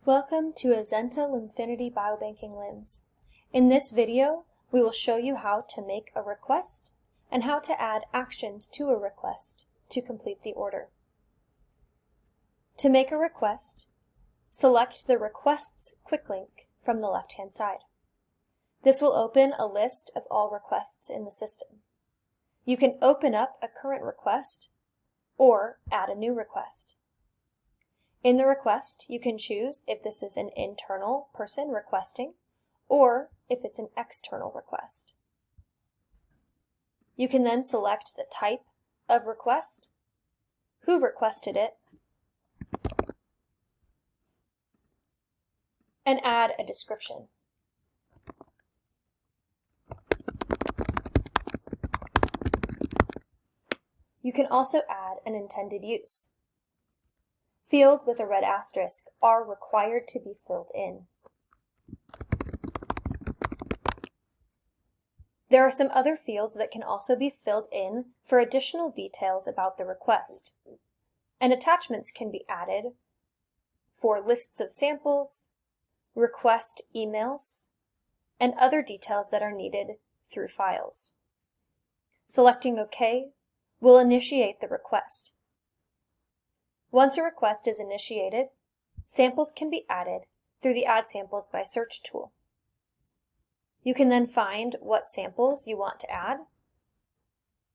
Welcome to Azenta Limfinity Biobanking LIMS. In this video, we will show you how to make a request and how to add actions to a request to complete the order. To make a request, select the Requests quick link from the left-hand side. This will open a list of all requests in the system. You can open up a current request or add a new request. In the request, you can choose if this is an internal person requesting or if it's an external request. You can then select the type of request, who requested it, and add a description. You can also add an intended use. Fields with a red asterisk are required to be filled in. There are some other fields that can also be filled in for additional details about the request, and attachments can be added for lists of samples, request emails, and other details that are needed through files. Selecting OK will initiate the request. Once a request is initiated, samples can be added through the Add Samples by Search tool. You can then find what samples you want to add,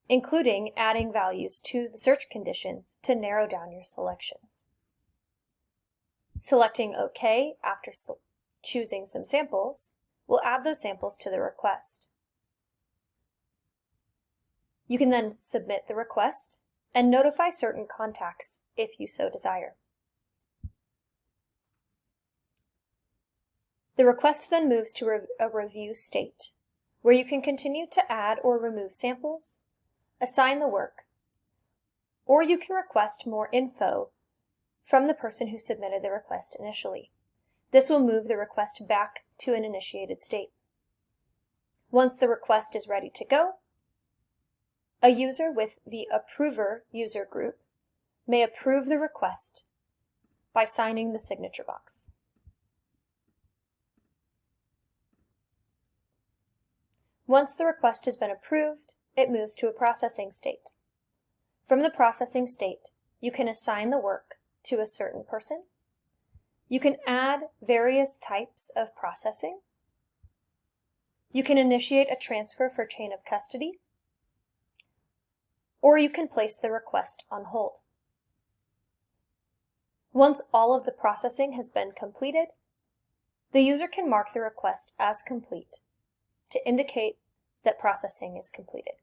including adding values to the search conditions to narrow down your selections. Selecting OK after choosing some samples will add those samples to the request. You can then submit the request and notify certain contacts if you so desire. The request then moves to a review state, where you can continue to add or remove samples, assign the work, or you can request more info from the person who submitted the request initially. This will move the request back to an initiated state. Once the request is ready to go, a user with the Approver user group may approve the request by signing the signature box. Once the request has been approved, it moves to a processing state. From the processing state, you can assign the work to a certain person. You can add various types of processing. You can initiate a transfer for chain of custody, or you can place the request on hold. Once all of the processing has been completed, the user can mark the request as complete to indicate that processing is completed.